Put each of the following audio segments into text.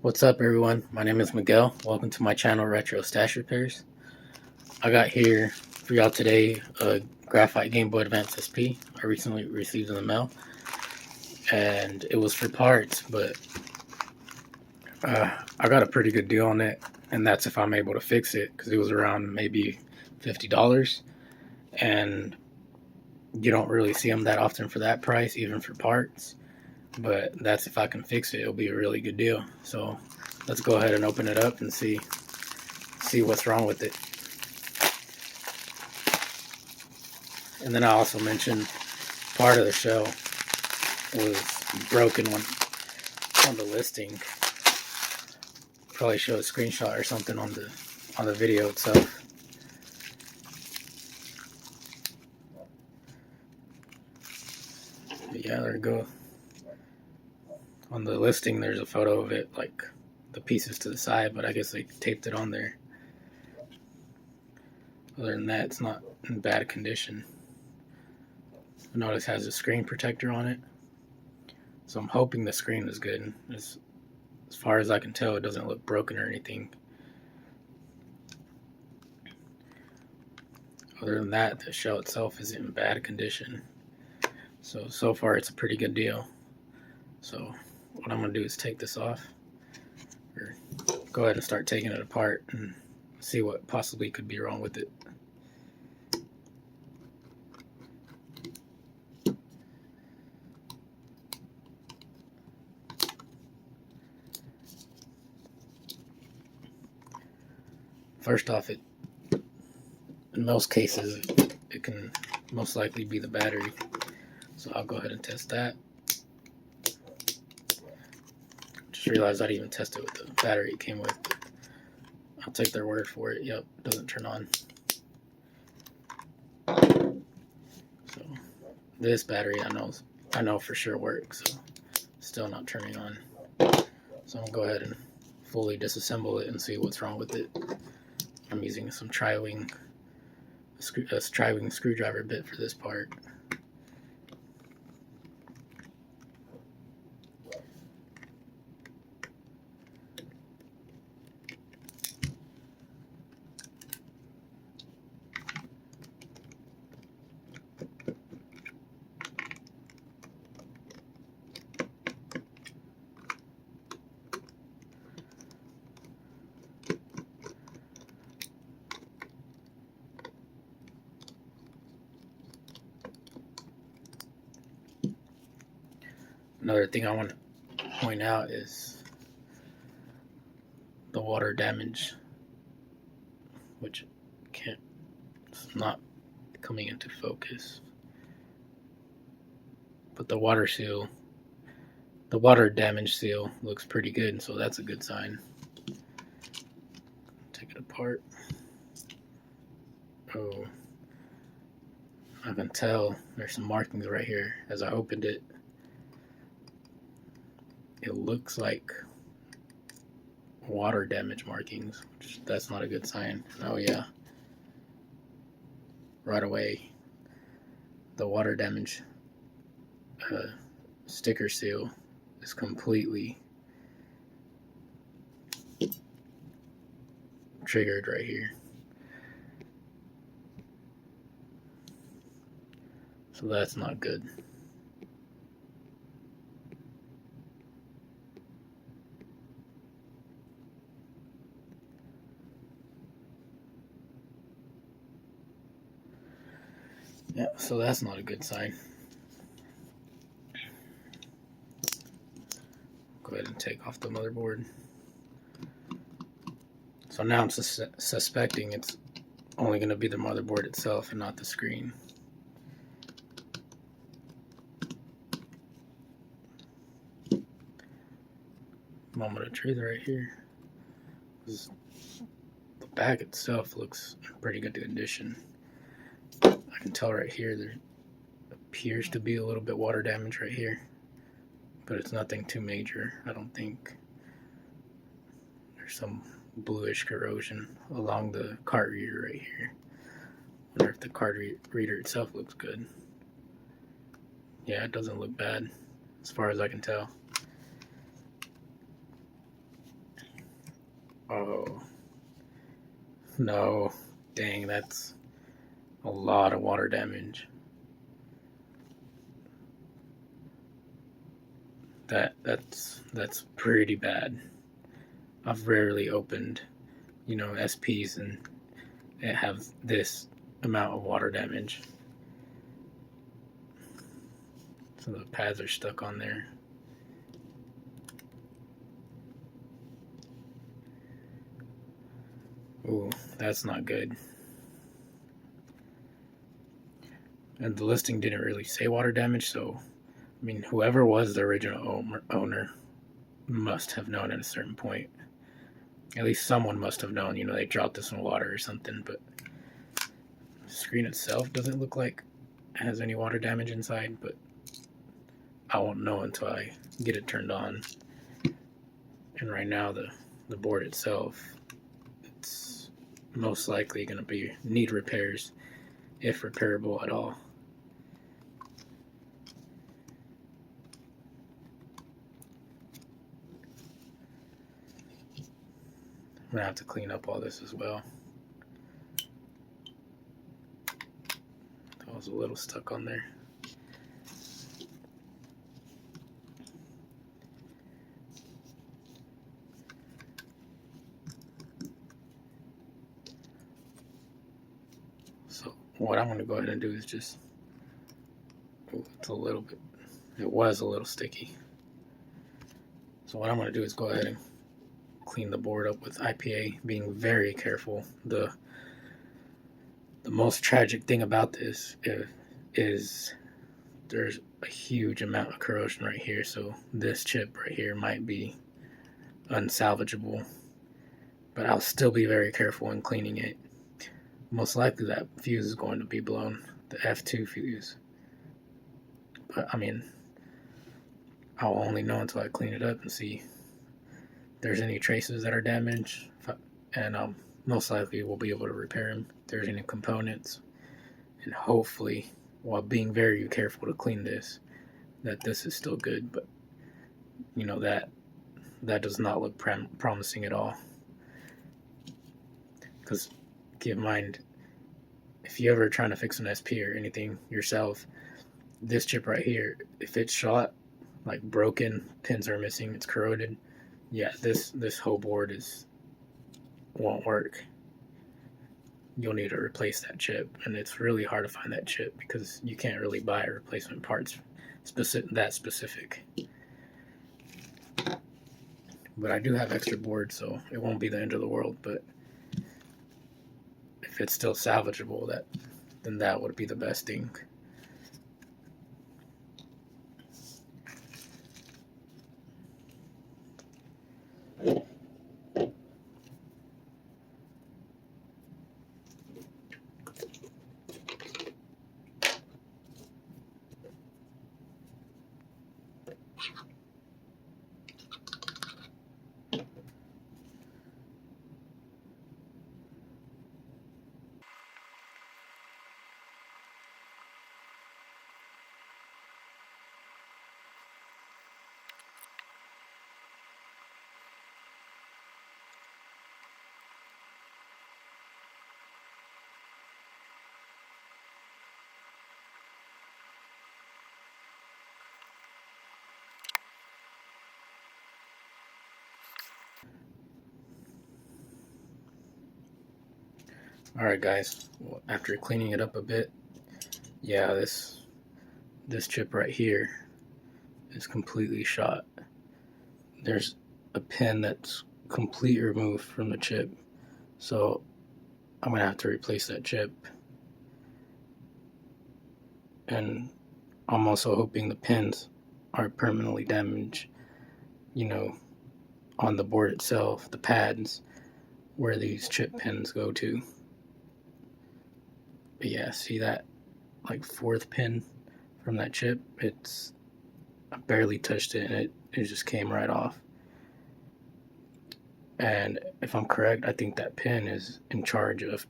What's up, everyone? My name is Miguel. Welcome to my channel, Retro Stash Repairs. I got here for y'all today a graphite Game Boy Advance SP I recently received in the mail, and it was for parts, but I got a pretty good deal on it, and that's if I'm able to fix it, because it was around maybe $50, and you don't really see them that often for that price, even for parts. But that's if I can fix it. It'll be a really good deal. So let's go ahead and open it up and see what's wrong with it. And then I also mentioned part of the shell was broken on the listing. Probably show a screenshot or something on the video itself. But yeah, there we go. On the listing, there's a photo of it, like the pieces to the side, but I guess they taped it on there. Other than that, it's not in bad condition. I notice it has a screen protector on it, so I'm hoping the screen is good. As far as I can tell, it doesn't look broken or anything. Other than that, the shell itself is in bad condition. So far it's a pretty good deal. So what I'm going to do is take this off, or go ahead and start taking it apart and see what possibly could be wrong with it. First off, in most cases, it can most likely be the battery. So I'll go ahead and test that. Just realized I didn't even test it with the battery it came with. I'll take their word for it. Yep, it doesn't turn on. So this battery I know for sure works, so still not turning on. So I'm gonna go ahead and fully disassemble it and see what's wrong with it. I'm using some tri-wing screwdriver bit for this part. Another thing I want to point out is the water damage, which it's not coming into focus. But the water damage seal looks pretty good, so that's a good sign. Take it apart. Oh, I can tell there's some markings right here as I opened it. It looks like water damage markings, which that's not a good sign. Oh yeah, right away the water damage sticker seal is completely triggered right here. So that's not good. Yeah, so that's not a good sign. Go ahead and take off the motherboard. So now I'm suspecting it's only going to be the motherboard itself and not the screen. Moment of truth right here. The back itself looks in pretty good condition. I can tell right here there appears to be a little bit water damage right here, but it's nothing too major, I don't think. There's some bluish corrosion along the card reader right here. Wonder if the card reader itself looks good. Yeah, it doesn't look bad as far as I can tell. Oh, no. Dang, that's a lot of water damage. That's pretty bad. I've rarely opened, SPs and have this amount of water damage. So the pads are stuck on there. Ooh, that's not good. And the listing didn't really say water damage, so I mean, whoever was the original owner must have known at a certain point. At least someone must have known, they dropped this in water or something, but the screen itself doesn't look like it has any water damage inside, but I won't know until I get it turned on. And right now, the board itself, it's most likely going to need repairs, if repairable at all. I'm going to have to clean up all this as well. That was a little stuck on there. So what I'm going to go ahead and do is just, it's a little bit, it was a little sticky. So what I'm going to do is go ahead and clean the board up with IPA, being very careful. The most tragic thing about this is there's a huge amount of corrosion right here, so this chip right here might be unsalvageable, but I'll still be very careful in cleaning it. Most likely that fuse is going to be blown, the F2 fuse, but I mean, I'll only know until I clean it up and see if there's any traces that are damaged, and most likely we'll be able to repair them if there's any components, and hopefully, while being very careful to clean this, that this is still good. But that does not look promising at all, because keep in mind, if you ever trying to fix an SP or anything yourself, this chip right here, if it's shot, like broken, pins are missing, it's corroded, yeah, this whole board won't work. You'll need to replace that chip, and it's really hard to find that chip because you can't really buy replacement parts that specific. But I do have extra board, so it won't be the end of the world. But if it's still salvageable, then that would be the best thing. Alright guys, after cleaning it up a bit, yeah, this chip right here is completely shot. There's a pin that's completely removed from the chip, so I'm gonna have to replace that chip. And I'm also hoping the pins aren't permanently damaged, on the board itself, the pads where these chip pins go to. But yeah, see that like fourth pin from that chip? I barely touched it, and it just came right off. And if I'm correct, I think that pin is in charge of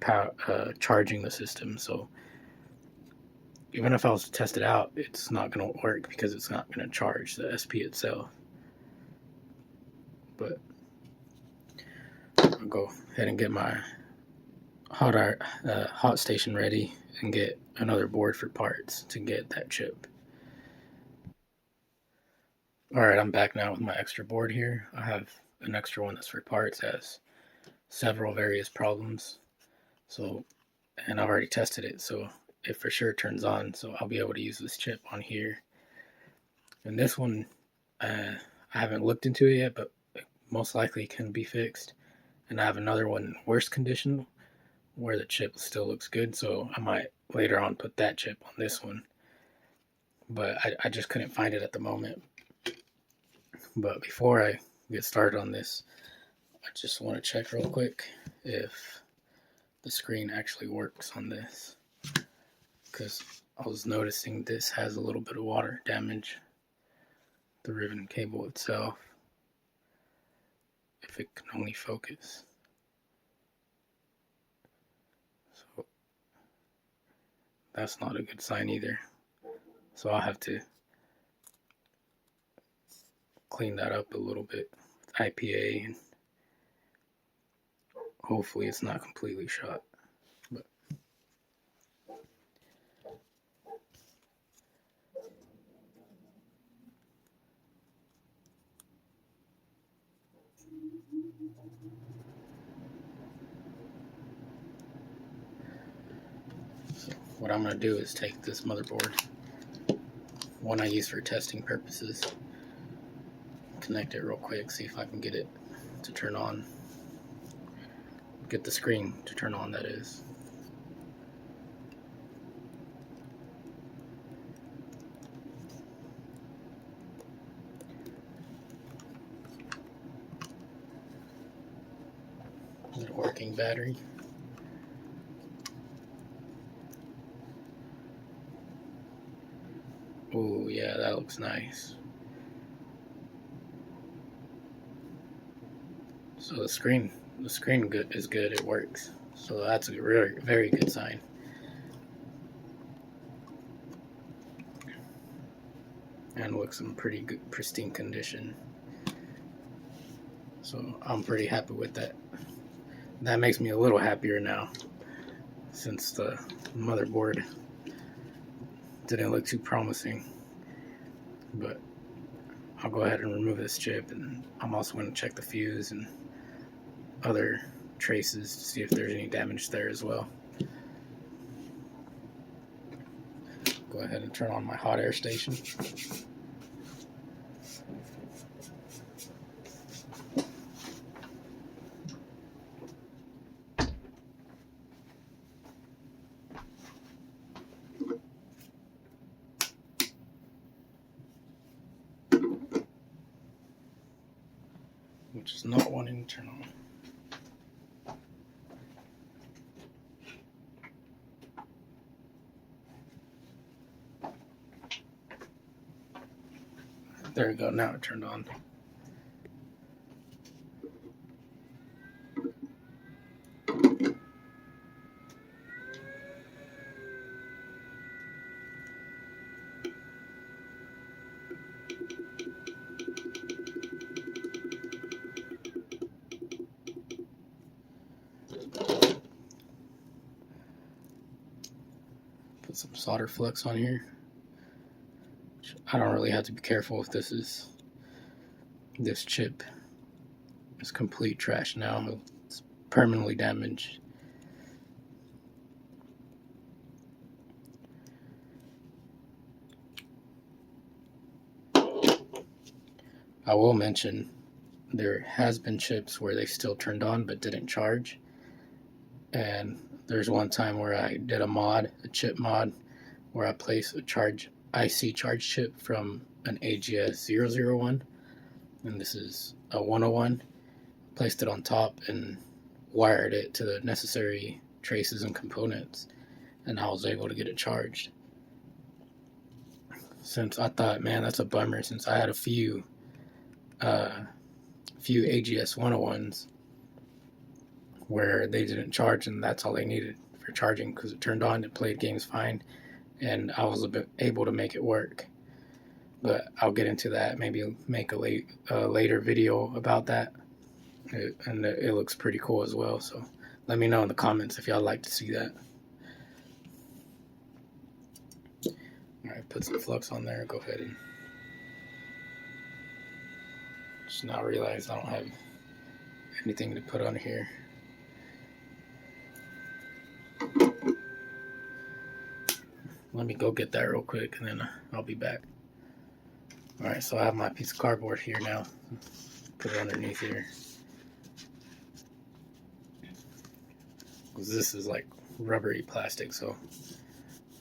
charging the system. So even if I was to test it out, it's not going to work because it's not going to charge the SP itself. But I'll go ahead and get my hot station ready and get another board for parts to get that chip. Alright, I'm back now with my extra board here. I have an extra one that's for parts, has several various problems. So, and I've already tested it, so it for sure turns on, so I'll be able to use this chip on here. And this one, I haven't looked into it yet, but it most likely can be fixed. And I have another one in worse condition where the chip still looks good, so I might later on put that chip on this one. But I just couldn't find it at the moment. But before I get started on this, I just want to check real quick if the screen actually works on this, because I was noticing this has a little bit of water damage, the ribbon cable itself, if it can only focus. So that's not a good sign either. So I'll have to clean that up a little bit with IPA, and hopefully it's not completely shot. But so what I'm going to do is take this motherboard, one I use for testing purposes, connect it real quick, see if I can get it to turn on, get the screen to turn on, that is. Is it a working battery? Oh yeah, that looks nice. So the screen is good, it works. So that's a very good sign. And looks in pretty good, pristine condition. So I'm pretty happy with that. That makes me a little happier now, since the motherboard didn't look too promising. But I'll go ahead and remove this chip, and I'm also going to check the fuse and other traces to see if there's any damage there as well. Go ahead and turn on my hot air station. Which is not wanting to turn on. There we go, now it turned on. Put some solder flux on here. I don't really have to be careful if this chip is complete trash now. It's permanently damaged. I will mention there has been chips where they still turned on but didn't charge. And there's one time where I did a chip mod, where I placed a IC charge chip from an AGS 001, and this is a 101. Placed it on top and wired it to the necessary traces and components, and I was able to get it charged. Since I thought, man, that's a bummer, since I had a few AGS 101s where they didn't charge, and that's all they needed for charging, because it turned on, it played games fine, and I was able to make it work. But I'll get into that, maybe make a later video about that. and it looks pretty cool as well. So let me know in the comments if y'all like to see that. Alright, put some flux on there. Go ahead and just now realized I don't have anything to put on here. Let me go get that real quick and then I'll be back. Alright, so I have my piece of cardboard here now. Put it underneath here. Because this is like rubbery plastic, so,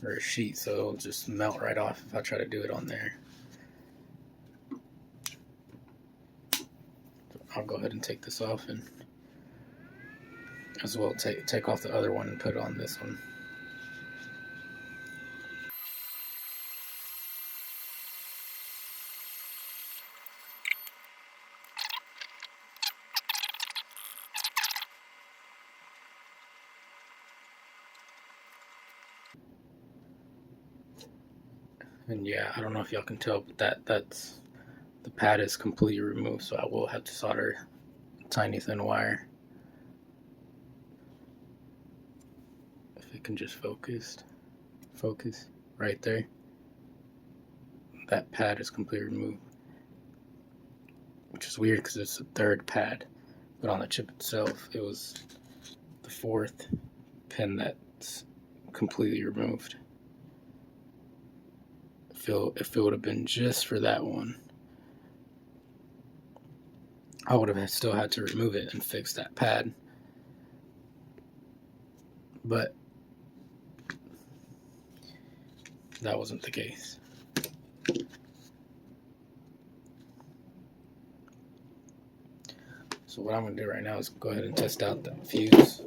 or a sheet, so it'll just melt right off if I try to do it on there. I'll go ahead and take this off, and as well take off the other one and put it on this one. And yeah, I don't know if y'all can tell, but that's the pad is completely removed, so I will have to solder tiny thin wire. If it can just focus right there. That pad is completely removed, which is weird because it's the third pad, but on the chip itself it was the fourth pin that's completely removed. If it would have been just for that one, I would have still had to remove it and fix that pad. But that wasn't the case. So what I'm going to do right now is go ahead and test out the fuse.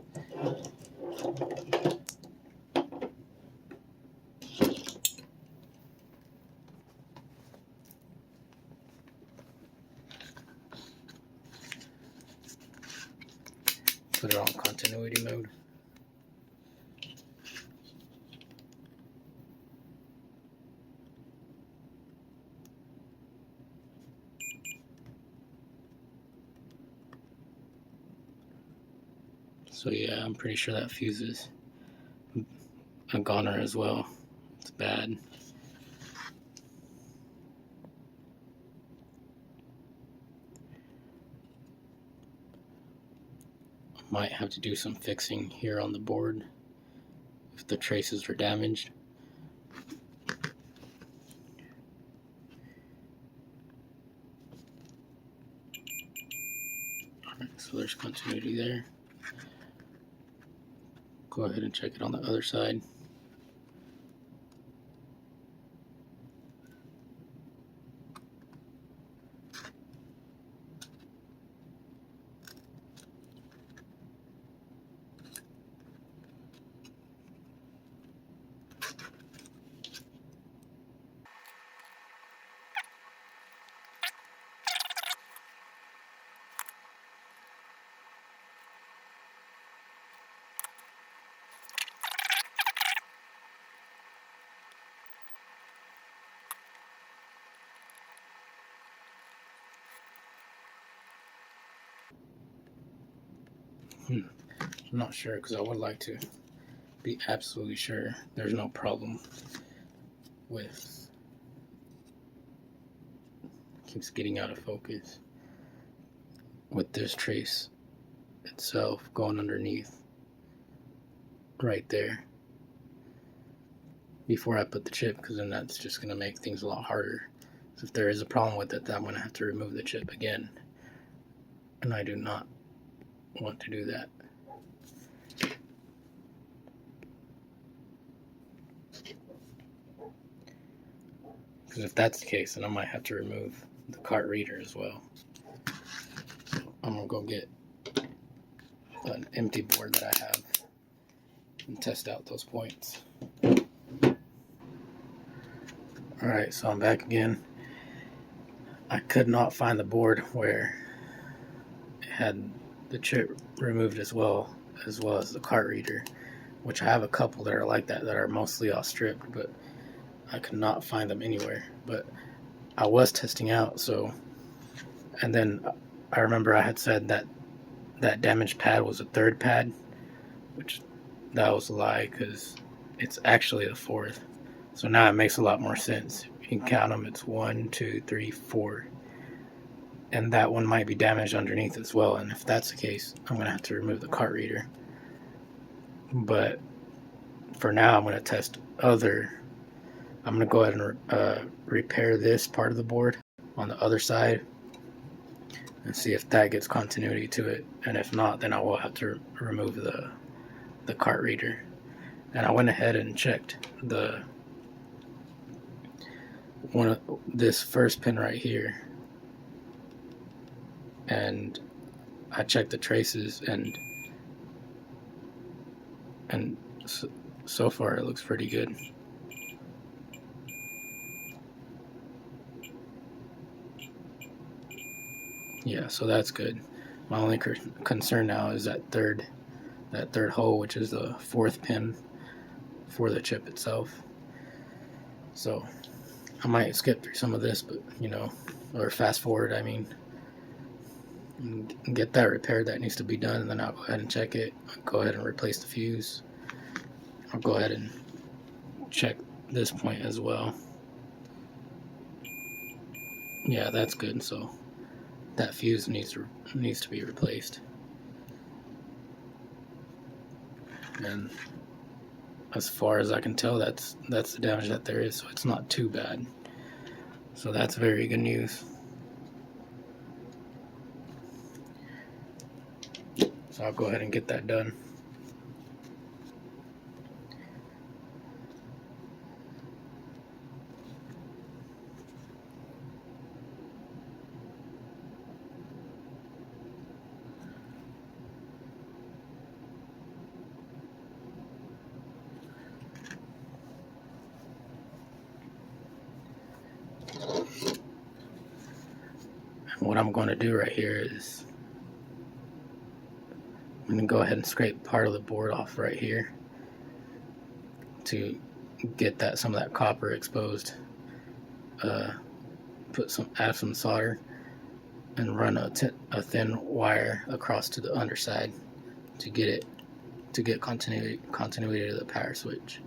Put it on continuity mode. So yeah, I'm pretty sure that fuse is a goner as well. It's bad. Might have to do some fixing here on the board if the traces are damaged. Alright, so there's continuity there. Go ahead and check it on the other side. I'm not sure because I would like to be absolutely sure there's no problem with, keeps getting out of focus, with this trace itself going underneath right there before I put the chip, because then that's just going to make things a lot harder. So if there is a problem with it, then I'm going to have to remove the chip again, and I do not want to do that. Because if that's the case, then I might have to remove the cart reader as well. So I'm gonna go get an empty board that I have and test out those points. Alright, so I'm back again. I could not find the board where it had the chip removed as well as the cart reader, which I have a couple that are like that are mostly all stripped, but I could not find them anywhere. But I was testing out, so, and then I remember I had said that that damaged pad was a third pad, which that was a lie because it's actually the fourth. So now it makes a lot more sense. You can count them. It's 1, 2, 3, 4. And that one might be damaged underneath as well. And if that's the case, I'm going to have to remove the cart reader. But for now, I'm going to test other. I'm going to go ahead and repair this part of the board on the other side and see if that gets continuity to it. And if not, then I will have to remove the cart reader. And I went ahead and checked this first pin right here, and I checked the traces, and so far it looks pretty good. Yeah, so that's good. My only concern now is that third hole, which is the fourth pin for the chip itself. So I might skip through some of this, but or fast forward, I mean, and get that repaired that needs to be done, and then I'll go ahead and check it. I'll go ahead and replace the fuse. I'll go ahead and check this point as well. Yeah, that's good. So that fuse needs to be replaced. And as far as I can tell, that's the damage that there is, so it's not too bad. So that's very good news. So I'll go ahead and get that done. What I'm going to do right here is I'm going to go ahead and scrape part of the board off right here to get some of that copper exposed. Add some solder and run a thin wire across to the underside to get continuity to the power switch.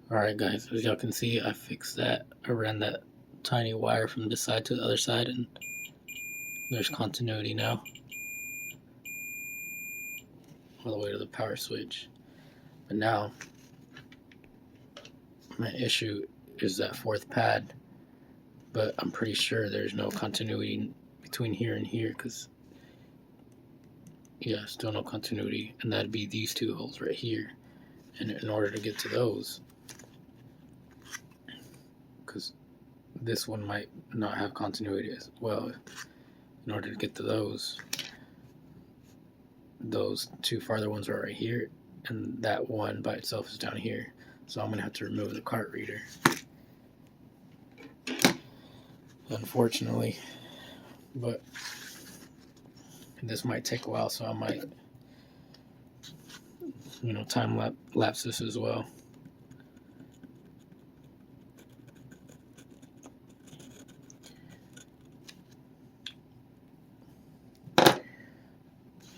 Alright guys, as y'all can see, I fixed that. I ran that tiny wire from this side to the other side, and there's continuity now all the way to the power switch. But now my issue is that fourth pad, but I'm pretty sure there's no continuity between here and here, because yeah, still no continuity, and that'd be these two holes right here. And in order to get to those, because this one might not have continuity as well, in order to get to those two farther ones are right here, and that one by itself is down here. So I'm gonna have to remove the cart reader, unfortunately, but this might take a while, so I might time lapse this as well.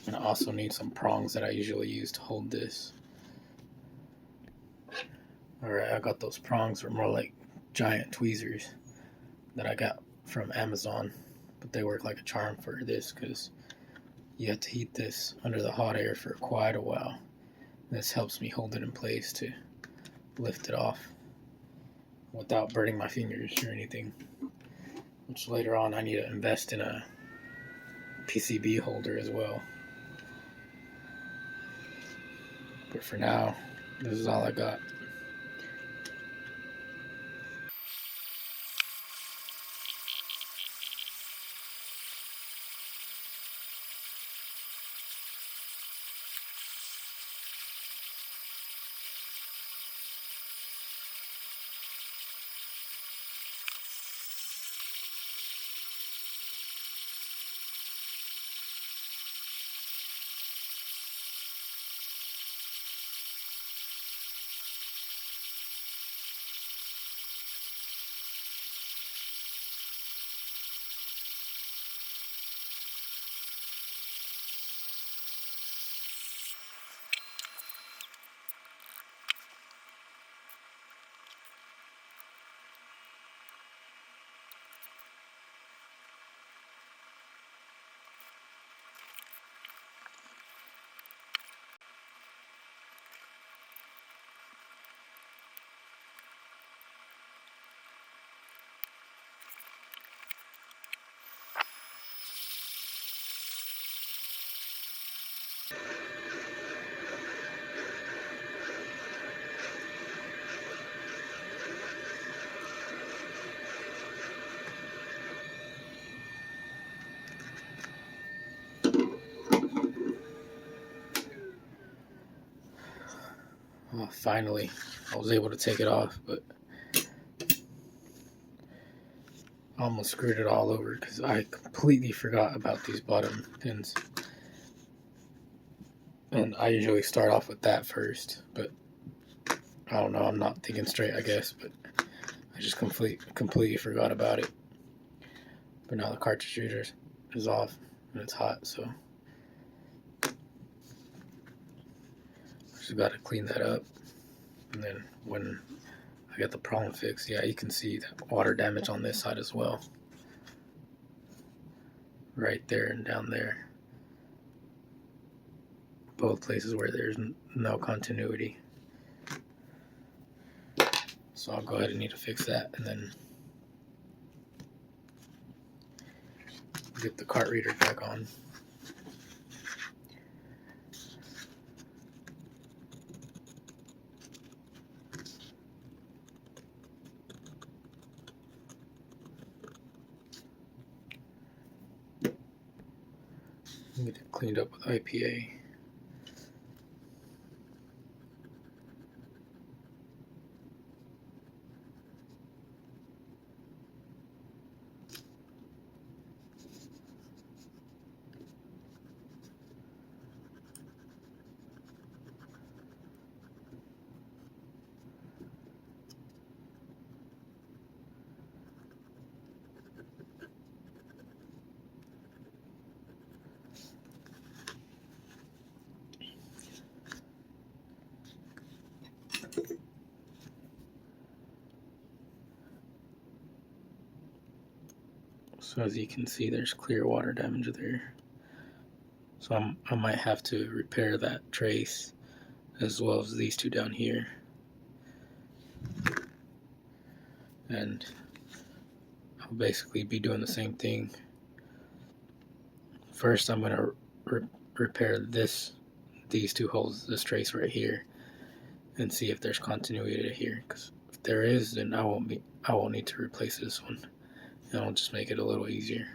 And I also need some prongs that I usually use to hold this. Alright, I got those prongs. They're more like giant tweezers that I got from Amazon, but they work like a charm for this because you have to heat this under the hot air for quite a while. This helps me hold it in place to lift it off without burning my fingers or anything, which later on I need to invest in a PCB holder as well. But for now, this is all I got. Oh, finally, I was able to take it off, but I almost screwed it all over because I completely forgot about these bottom pins. And I usually start off with that first, but I don't know, I'm not thinking straight, I guess, but I just completely forgot about it. But now the cartridge reader is off and it's hot, so just got to clean that up. And then when I get the problem fixed, yeah, you can see that water damage on this side as well, right there and down there, both places where there's no continuity. So I'll go ahead and need to fix that and then get the cart reader back on. Get it cleaned up with IPA. So as you can see, there's clear water damage there. So I might have to repair that trace as well as these two down here. And I'll basically be doing the same thing. First, I'm going to repair these two holes, this trace right here, and see if there's continuity here. Because if there is, then I won't need to replace this one. And I'll just make it a little easier.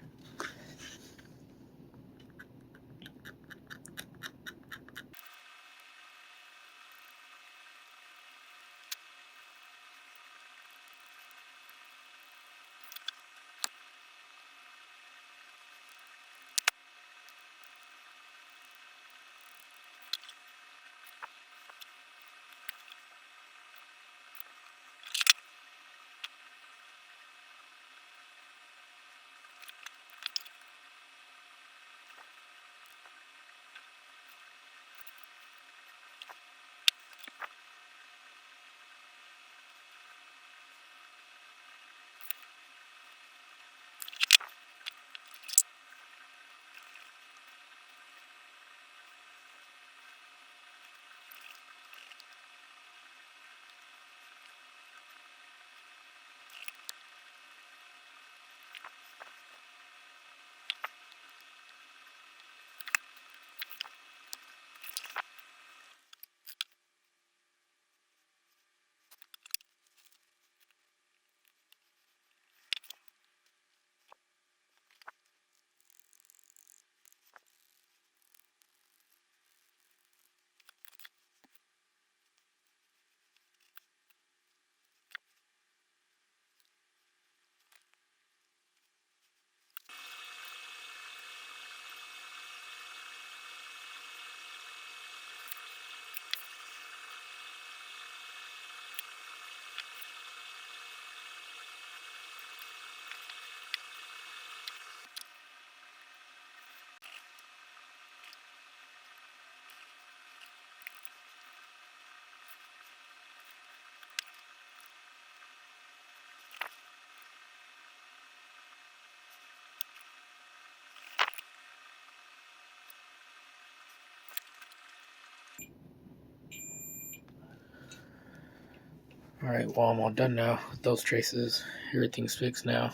Alright, well, I'm all done now with those traces. Everything's fixed now.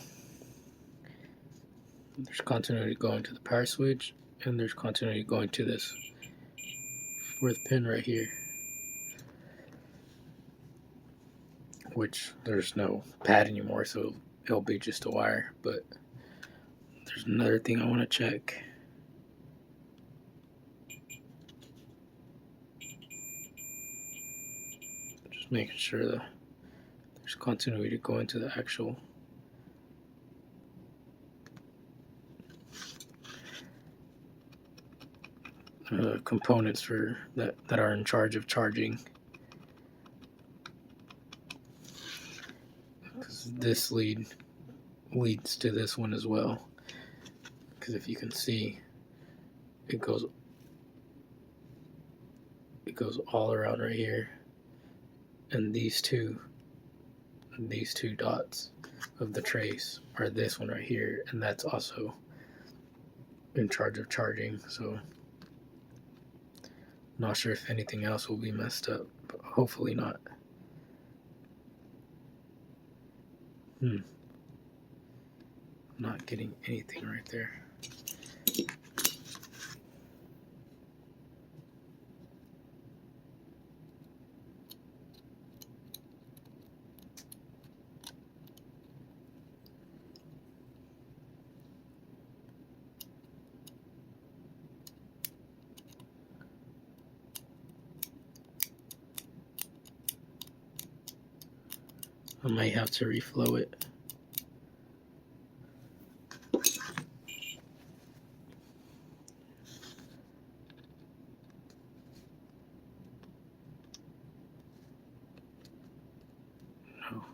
There's continuity going to the power switch, and there's continuity going to this fourth pin right here, which there's no pad anymore, so it'll be just a wire. But there's another thing I want to check. Just making sure that there's continuity going to the actual components for that are in charge of charging, because this lead leads to this one as well, because if you can see, it goes all around right here, and these two dots of the trace are this one right here, and that's also in charge of charging. So not sure if anything else will be messed up, but hopefully not. Not getting anything right there. I might have to reflow it. No,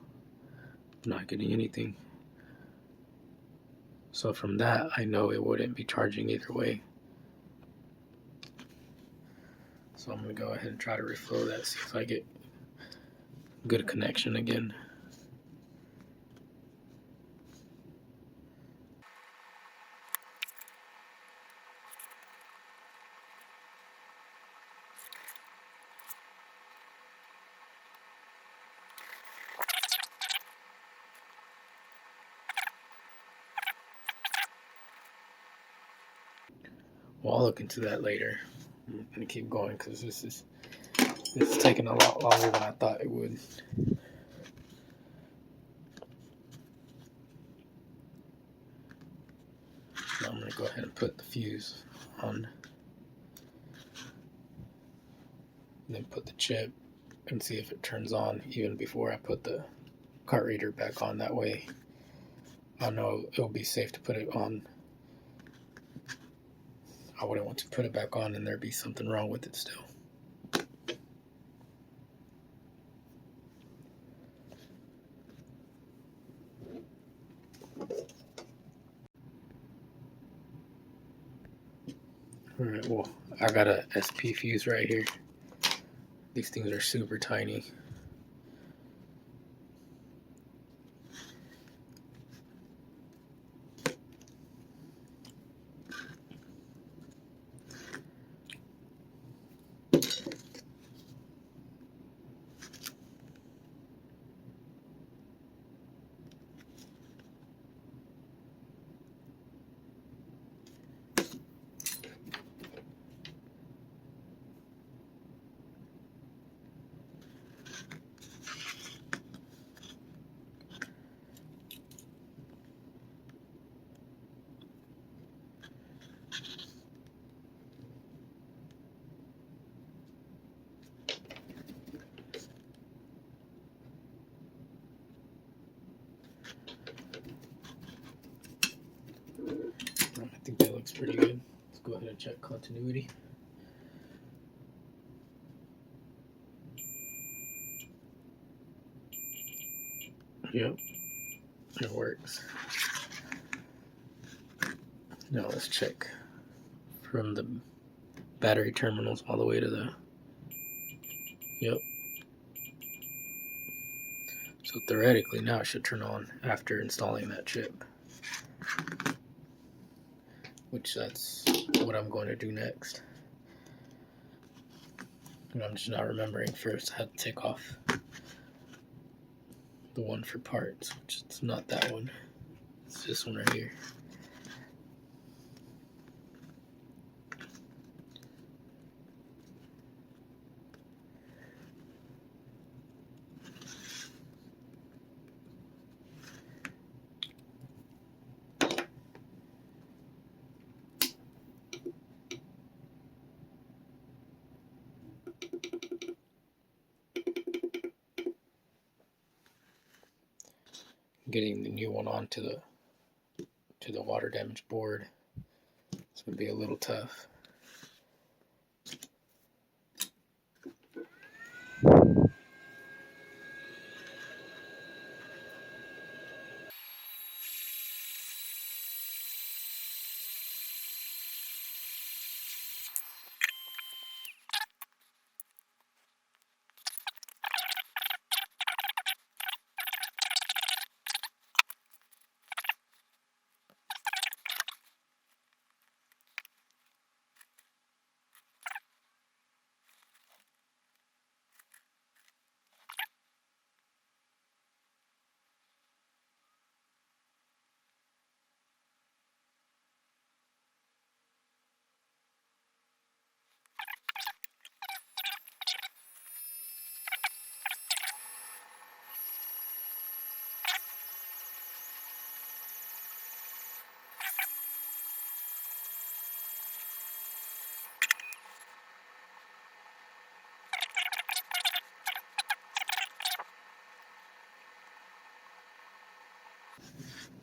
not getting anything. So from that, I know it wouldn't be charging either way. So I'm gonna go ahead and try to reflow that, see if I get good connection again. Well, I'll look into that later. I'm gonna keep going because it's taking a lot longer than I thought it would. So I'm gonna go ahead and put the fuse on, and then put the chip and see if it turns on even before I put the cart reader back on. That way I know it'll be safe to put it on. I wouldn't want to put it back on and there be something wrong with it still. Alright, well, I got a SP fuse right here. These things are super tiny. I think that looks pretty good. Let's go ahead and check continuity. Yep, it works. Now let's check from the battery terminals all the way to the, yep. So theoretically now it should turn on after installing that chip, which that's what I'm going to do next. And I'm just not remembering first. I had to take off the one for parts, which it's not that one. It's this one right here. Getting the new one onto the water damage board, it's gonna be a little tough.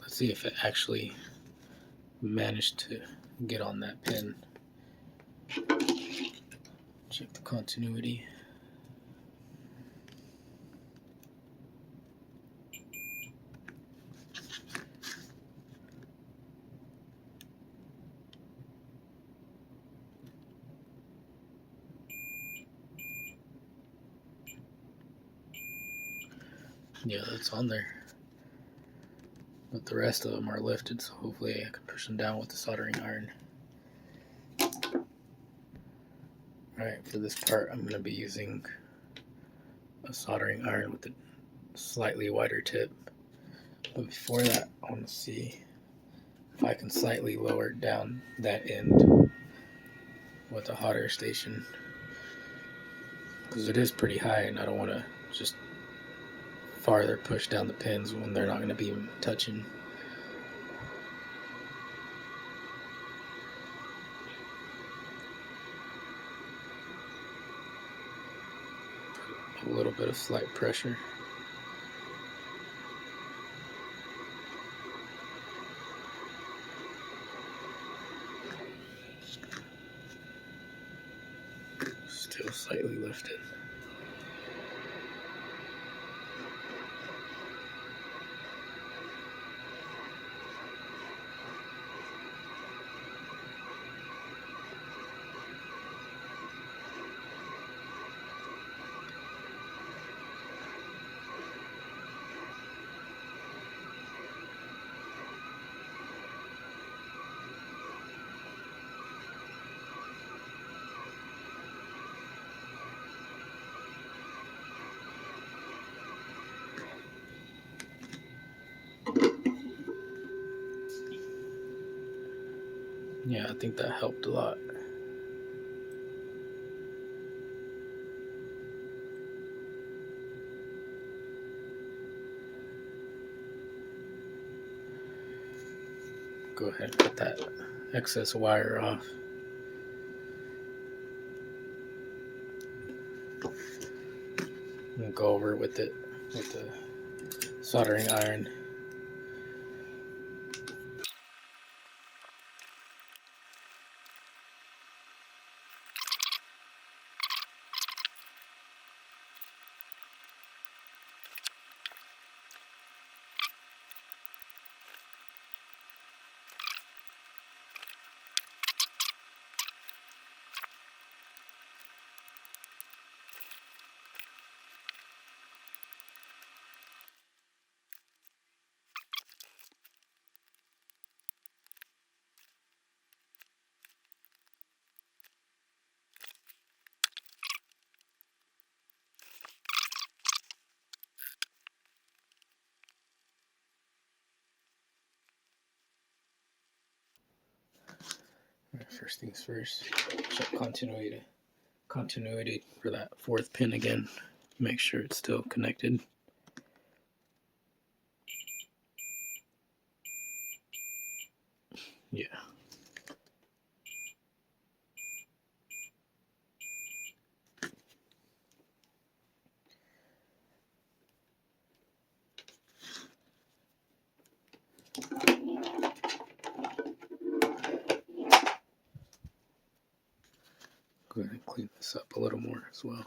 Let's see if it actually managed to get on that pin. Check the continuity. Yeah, that's on there. But the rest of them are lifted, so hopefully I can push them down with the soldering iron. Alright, for this part I'm going to be using a soldering iron with a slightly wider tip. But before that, I want to see if I can slightly lower down that end with a hot air station, because it is pretty high and I don't want to just farther push down the pins when they're not going to be touching. Put a little bit of slight pressure. Still slightly lifted. Yeah, I think that helped a lot. Go ahead and cut that excess wire off. And go over with it with the soldering iron. First things first, check continuity for that fourth pin again. Make sure it's still connected. Yeah. Go ahead and clean this up a little more as well.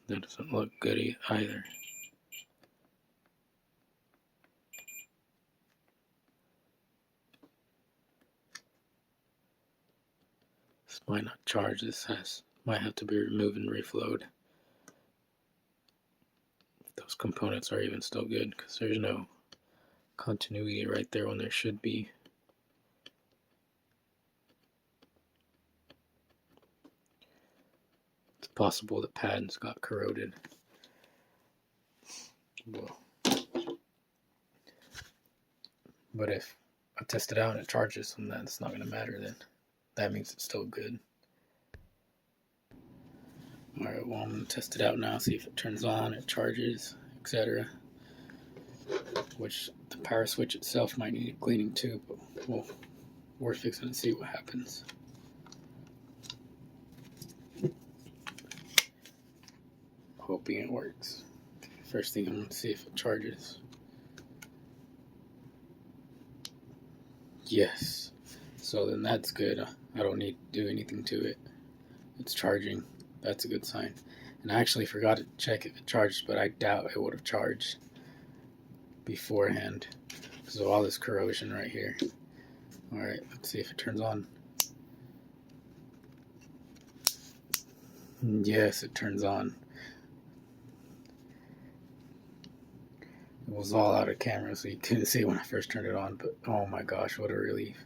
That doesn't look good either. This might not charge. Might have to be removed and reflowed. Those components are even still good because there's no continuity right there when there should be. It's possible the pads got corroded. Well, but if I test it out and it charges, then that's not going to matter then. That means it's still good. Alright, well, I'm going to test it out now, see if it turns on, it charges, etc. Which the power switch itself might need cleaning too, but we're fixing to see what happens. Hoping it works. First thing I'm going to see if it charges. Yes. So then that's good. I don't need to do anything to it. It's charging. That's a good sign. And I actually forgot to check if it charged, but I doubt it would have charged beforehand because of all this corrosion right here. Alright, let's see if it turns on. Yes, it turns on. It was all out of camera, so you couldn't see it when I first turned it on, but oh my gosh, what a relief.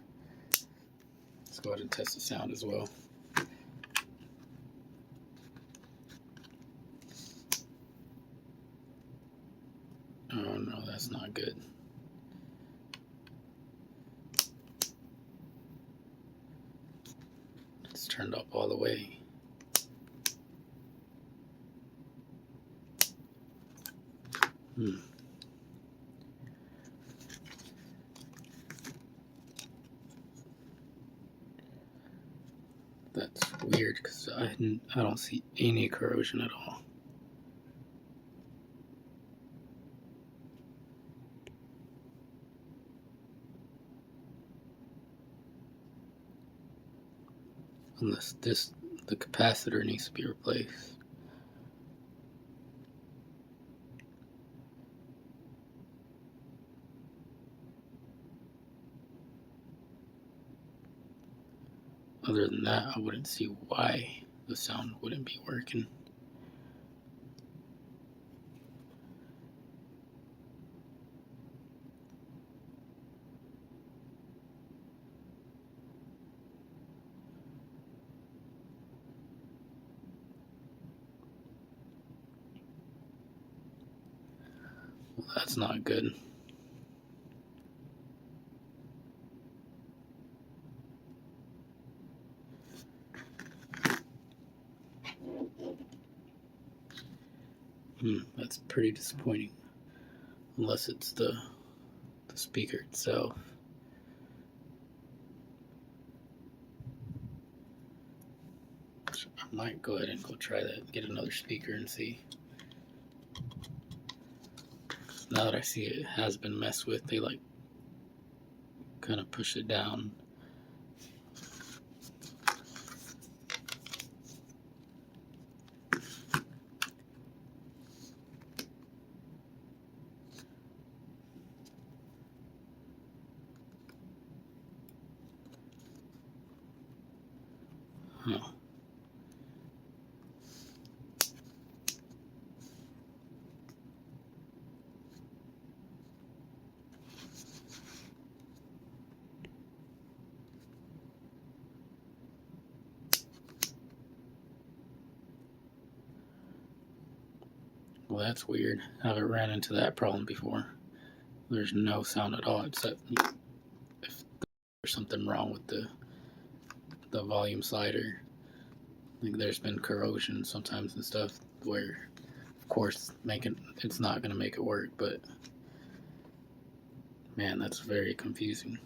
Let's go ahead and test the sound as well. Oh no, that's not good. It's turned up all the way. That's weird because I don't see any corrosion at all. Unless the capacitor needs to be replaced. Other than that, I wouldn't see why the sound wouldn't be working. Well, that's not good. That's pretty disappointing. Unless it's the speaker itself. I might go ahead and go try that, get another speaker and see. Now that I see it has been messed with, they like kind of push it down. Huh. Well, that's weird. I haven't ran into that problem before. There's no sound at all, except if there's something wrong with the volume slider. I think there's been corrosion sometimes and stuff where, of course, it's not going to make it work, but man, that's very confusing.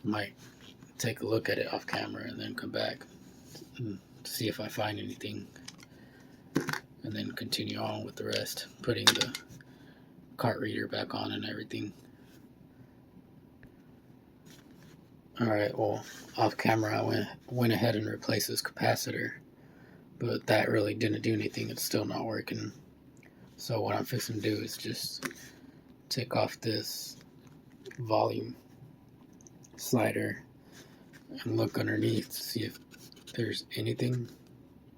Might take a look at it off camera and then come back and see if I find anything, and then continue on with the rest, putting the cart reader back on and everything. Alright, well, off camera I went ahead and replaced this capacitor, but that really didn't do anything. It's still not working. So what I'm fixing to do is just take off this volume slider and look underneath to see if there's anything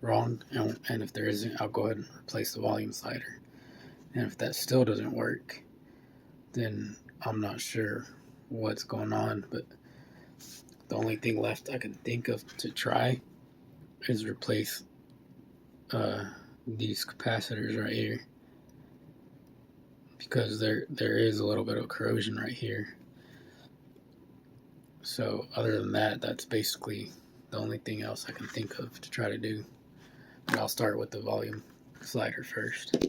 wrong, and if there isn't, I'll go ahead and replace the volume slider. And if that still doesn't work, then I'm not sure what's going on, but the only thing left I can think of to try is replace these capacitors right here, because there is a little bit of corrosion right here. So other than that, that's basically the only thing else I can think of to try to do. But I'll start with the volume slider first.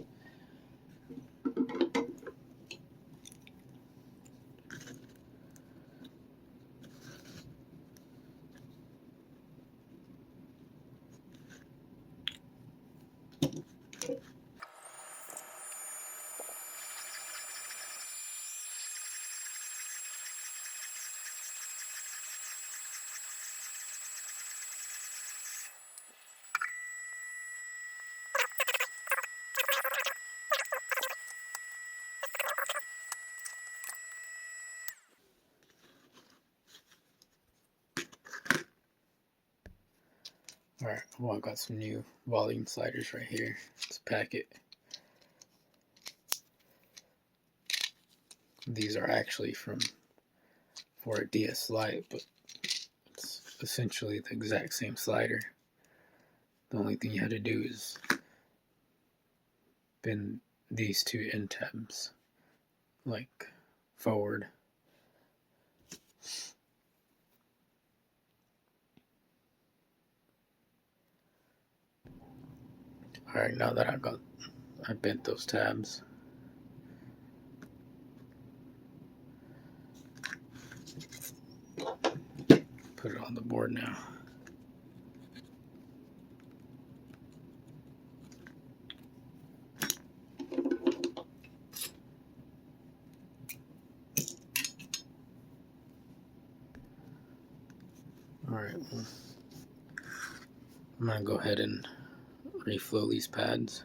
Alright, well, I've got some new volume sliders right here. It's a packet. These are actually for a DS Lite, but it's essentially the exact same slider. The only thing you had to do is bend these two end tabs like forward. Alright, now that I bent those tabs, put it on the board now. Alright, well, I'm going to go ahead and reflow these pads.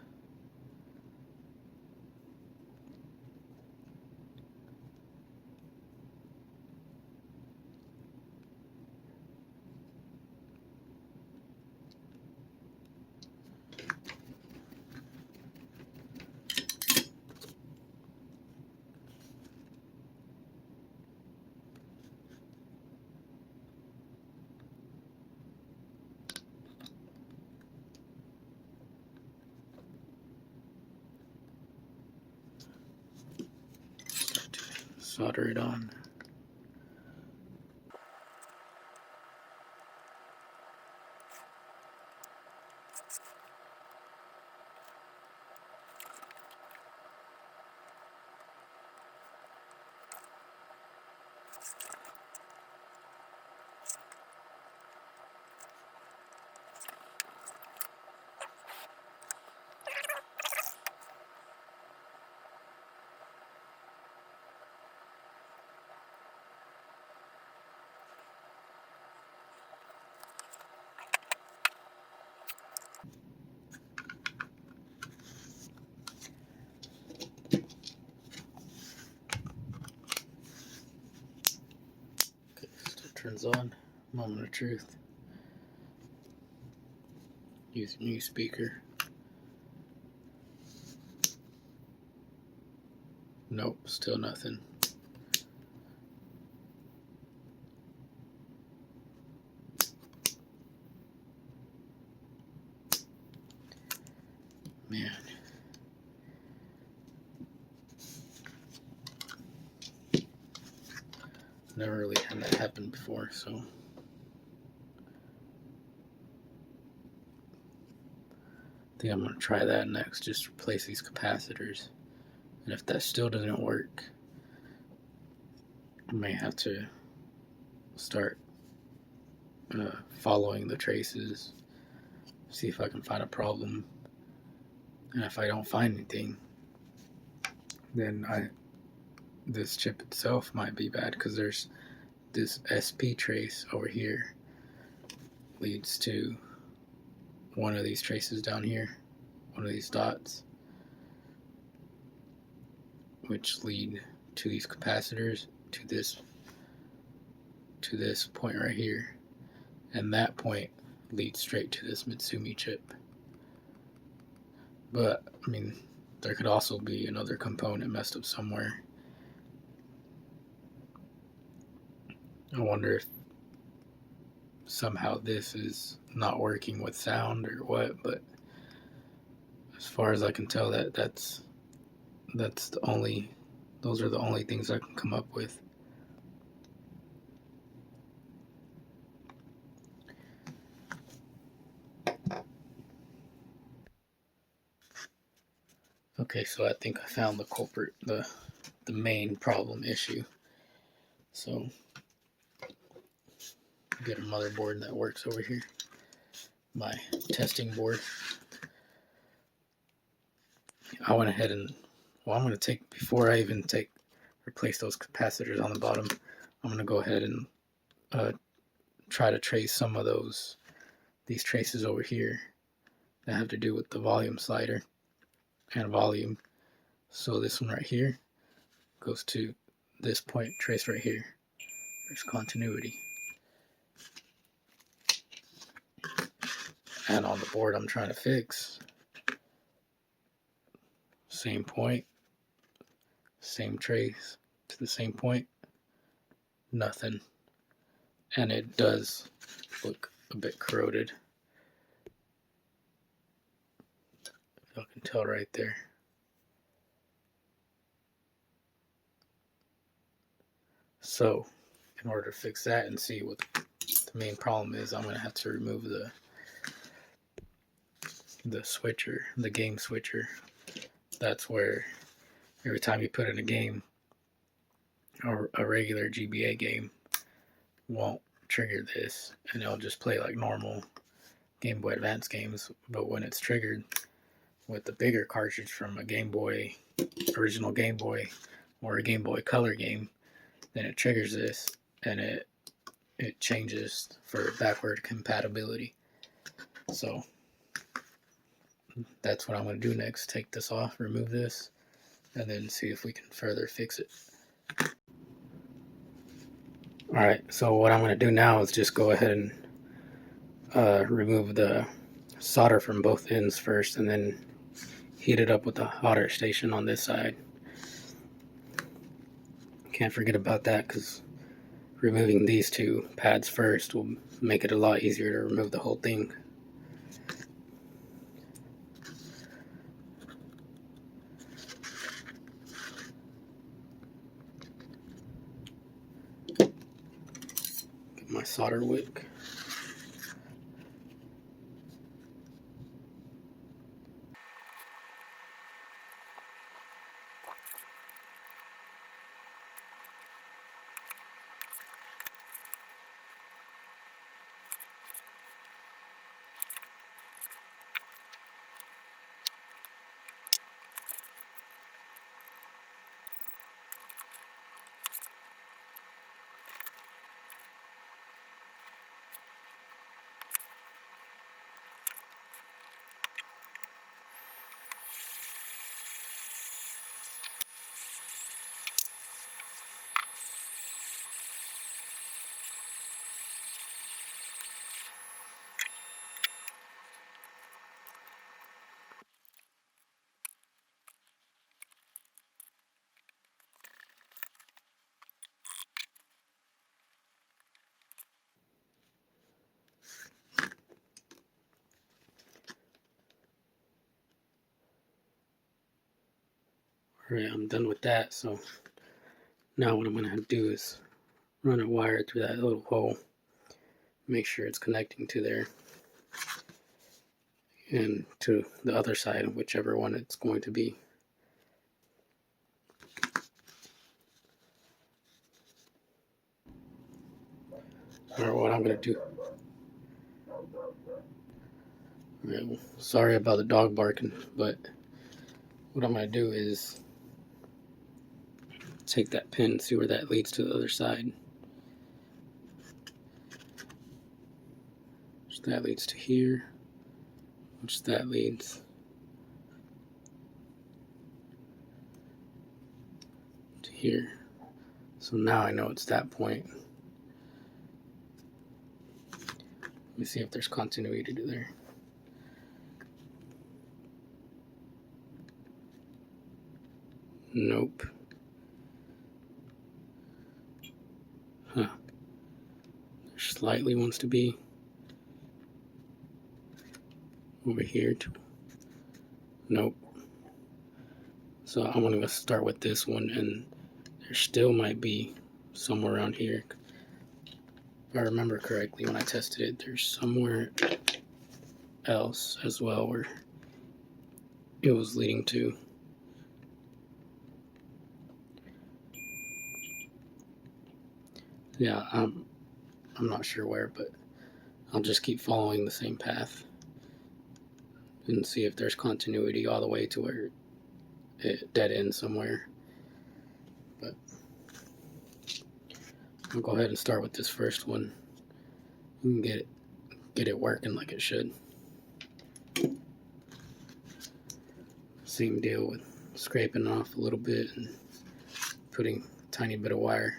Solder it on. Headphones on. Moment of truth. Use a new speaker. Nope, still nothing. Man. Never really had that happen before, so I think I'm going to try that next. Just replace these capacitors. And if that still doesn't work, I may have to start following the traces, see if I can find a problem. And if I don't find anything, then this chip itself might be bad, because there's this SP trace over here leads to one of these traces down here, one of these dots, which lead to these capacitors, to this point right here, and that point leads straight to this Mitsumi chip. But I mean, there could also be another component messed up somewhere. I wonder if somehow this is not working with sound or what, but as far as I can tell, those are the only things I can come up with. Okay, so I think I found the culprit, the main problem issue. So get a motherboard that works over here, my testing board. I went ahead and, I'm going to before I even replace those capacitors on the bottom, I'm going to go ahead and try to trace some of these traces over here that have to do with the volume slider and volume. So this one right here goes to this point trace right here. There's continuity. And on the board I'm trying to fix, same point, same trace to the same point, nothing. And it does look a bit corroded. If y'all can tell right there. So, in order to fix that and see what the main problem is, I'm going to have to remove the switcher, the game switcher. That's where every time you put in a game, or a regular GBA game won't trigger this, and it'll just play like normal Game Boy Advance games. But when it's triggered with the bigger cartridge from a Game Boy, original Game Boy, or a Game Boy Color game, then it triggers this, and it changes for backward compatibility. So that's what I'm going to do next. Take this off, remove this, and then see if we can further fix it. Alright, so what I'm going to do now is just go ahead and remove the solder from both ends first, and then heat it up with the hot air station on this side. Can't forget about that, because removing these two pads first will make it a lot easier to remove the whole thing. Get my solder wick. Alright, I'm done with that. So now what I'm going to do is run a wire through that little hole, make sure it's connecting to there and to the other side of whichever one it's going to be. Or what I'm going to do. Right, well, sorry about the dog barking, but what I'm going to do is take that pin and see where that leads to the other side. Which that leads to here, which that leads to here. So now I know it's that point. Let me see if there's continuity to there. Nope. Huh. There slightly wants to be over here too. Nope. So I'm gonna start with this one, and there still might be somewhere around here. If I remember correctly, when I tested it, there's somewhere else as well where it was leading to. Yeah, I'm not sure where, but I'll just keep following the same path and see if there's continuity all the way to where it dead ends somewhere. But I'll go ahead and start with this first one and get it working like it should. Same deal with scraping off a little bit and putting a tiny bit of wire.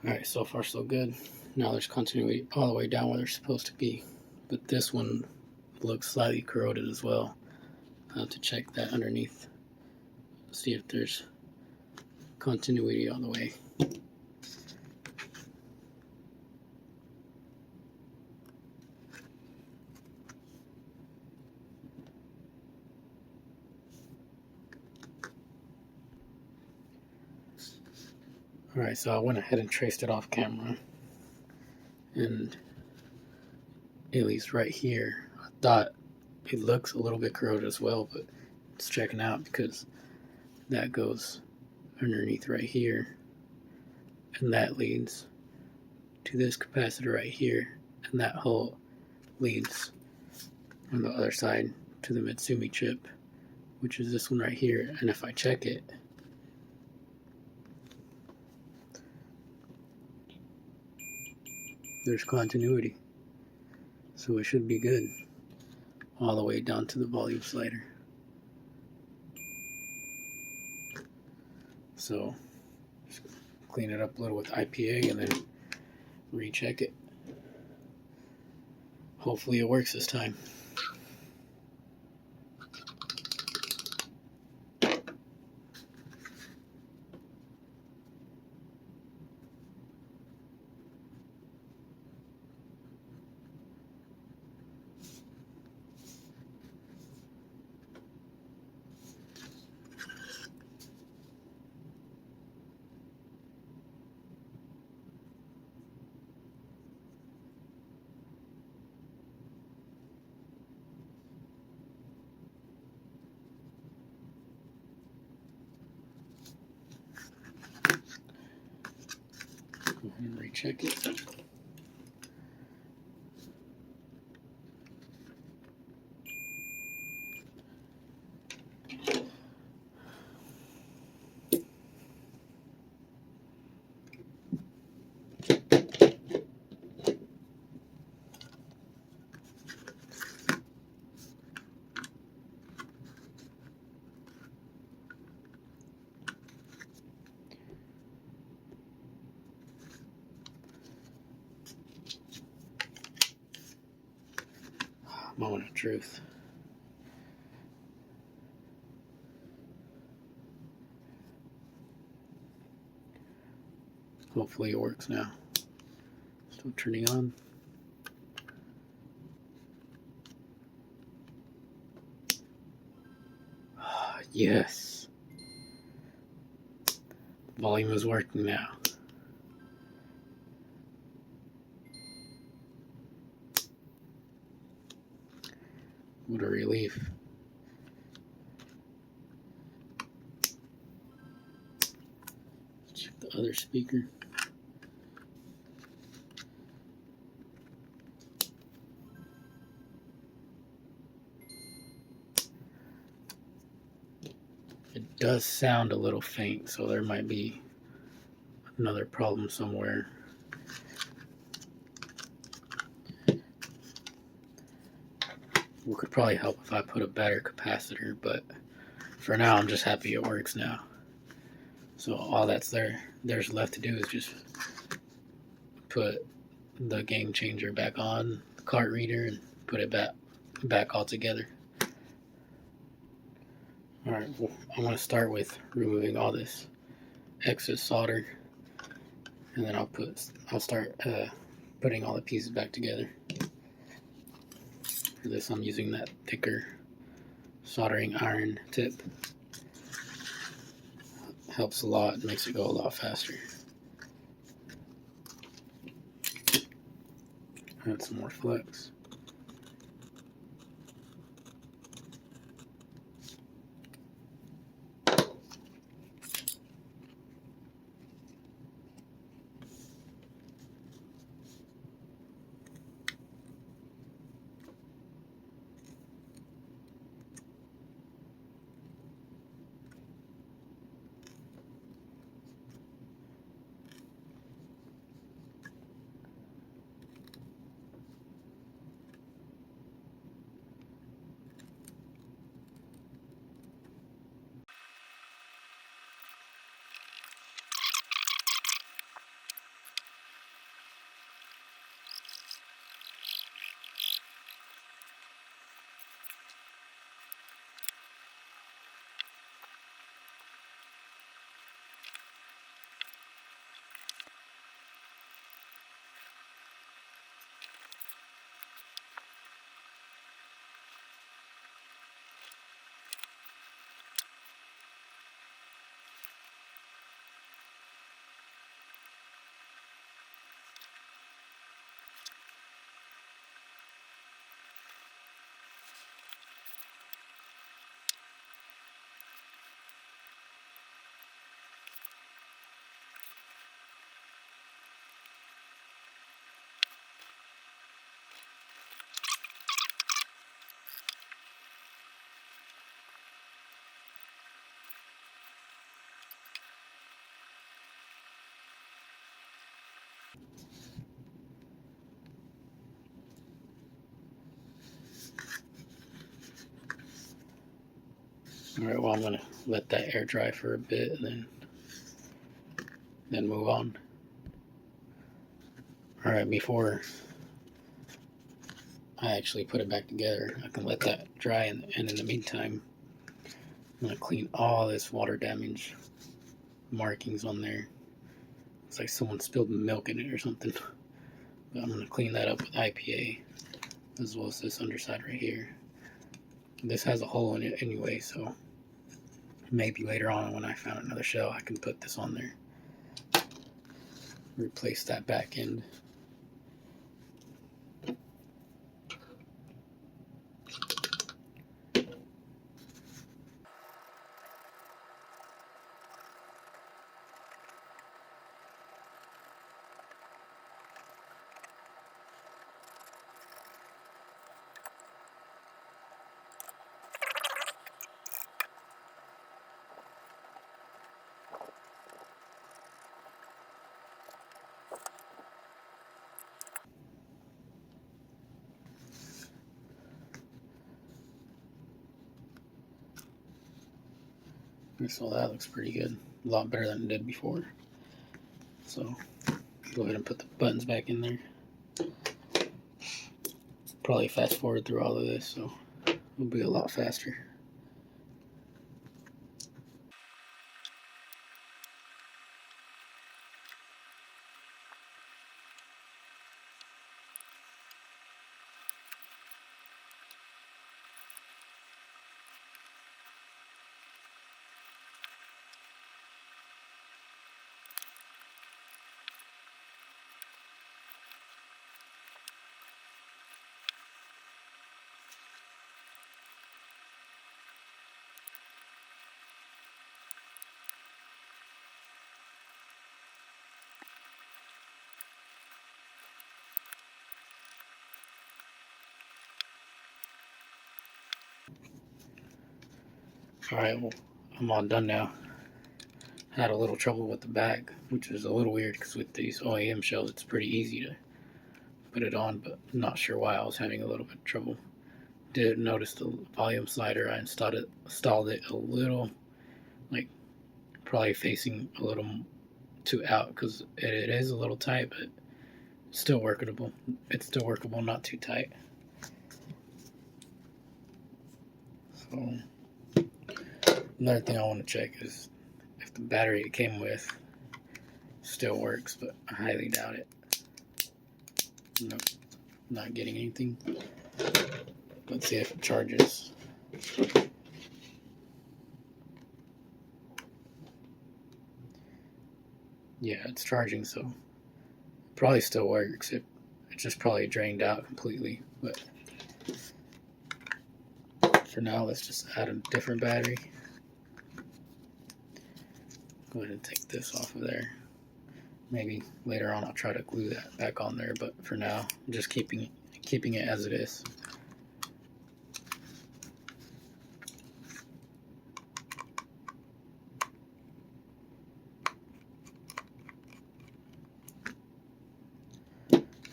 Alright, so far so good. Now there's continuity all the way down where they're supposed to be. But this one looks slightly corroded as well. I'll have to check that underneath. See if there's continuity all the way. Alright, so I went ahead and traced it off camera. And at least right here, I thought it looks a little bit corroded as well, but it's checking out because that goes underneath right here. And that leads to this capacitor right here. And that hole leads on the other side to the Mitsumi chip, which is this one right here. And if I check it, there's continuity, so it should be good all the way down to the volume slider. So just clean it up a little with IPA and then recheck it. Hopefully it works this time. check it. Moment of truth. Hopefully it works now. Still turning on. Yes. Volume is working now. What a relief. Check the other speaker. It does sound a little faint, so there might be another problem somewhere. What could probably help if I put a better capacitor, but for now I'm just happy it works now. So all that's there's left to do is just put the game changer back on the cart reader and put it back all together. Alright, well, I'm going to start with removing all this excess solder, and then I'll start putting all the pieces back together. For this I'm using that thicker soldering iron tip. Helps a lot, makes it go a lot faster. Add some more flex. Alright, well I'm going to let that air dry for a bit and then move on. Alright, before I actually put it back together, I can let that dry, and in the meantime I'm going to clean all this water damage markings on there. It's like someone spilled milk in it or something. But I'm going to clean that up with IPA, as well as this underside right here. This has a hole in it anyway, so maybe later on when I found another shell I can put this on there. Replace that back end. So that looks pretty good. A lot better than it did before. So go ahead and put the buttons back in there. Probably fast forward through all of this, so it'll be a lot faster. Alright, well, I'm all done now. Had a little trouble with the back, which is a little weird because with these OEM shells it's pretty easy to put it on, but I'm not sure why I was having a little bit of trouble. Did notice the volume slider, I installed it a little, like probably facing a little too out because it is a little tight, but it's still workable. It's still workable, not too tight. So another thing I want to check is if the battery it came with still works, but I highly doubt it. Nope, not getting anything. Let's see if it charges. Yeah, it's charging, so it probably still works. It just probably drained out completely, but for now, let's just add a different battery. Go ahead and take this off of there. Maybe later on I'll try to glue that back on there, but for now, I'm just keeping it as it is.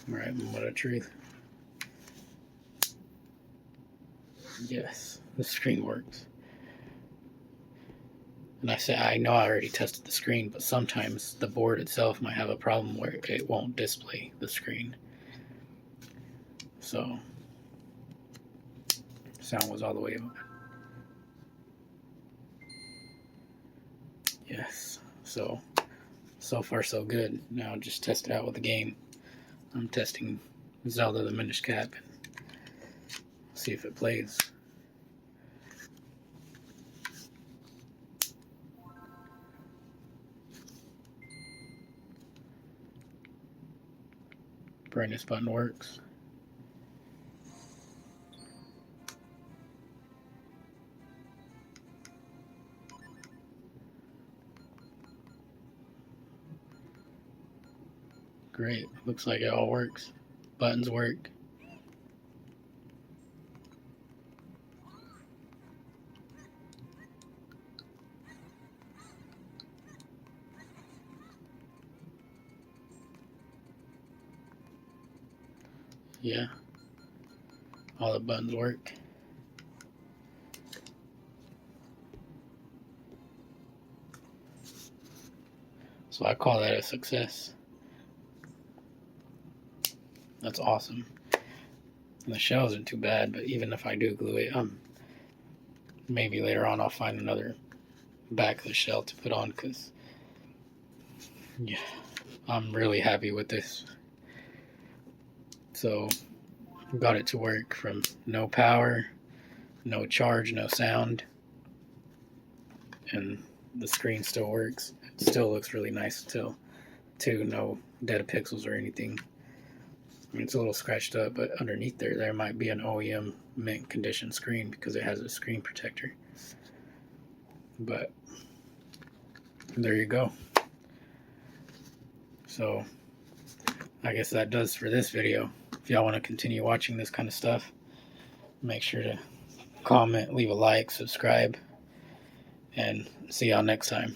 Alright, what a truth. Yes, the screen works. And I know I already tested the screen, but sometimes the board itself might have a problem where it won't display the screen. So, sound was all the way up. Yes, so far so good. Now just test it out with the game. I'm testing Zelda the Minish Cap and see if it plays. Brightness button works. Great, looks like it all works. Buttons work. Yeah, all the buttons work. So I call that a success. That's awesome. And the shell isn't too bad, but even if I do glue it, maybe later on I'll find another back of the shell to put on, because yeah, I'm really happy with this. So got it to work from no power, no charge, no sound, and the screen still works. It still looks really nice still, too. No dead pixels or anything. I mean, it's a little scratched up, but underneath there might be an OEM mint condition screen because it has a screen protector. But there you go. So I guess that does for this video. If y'all want to continue watching this kind of stuff, make sure to comment, leave a like, subscribe, and see y'all next time.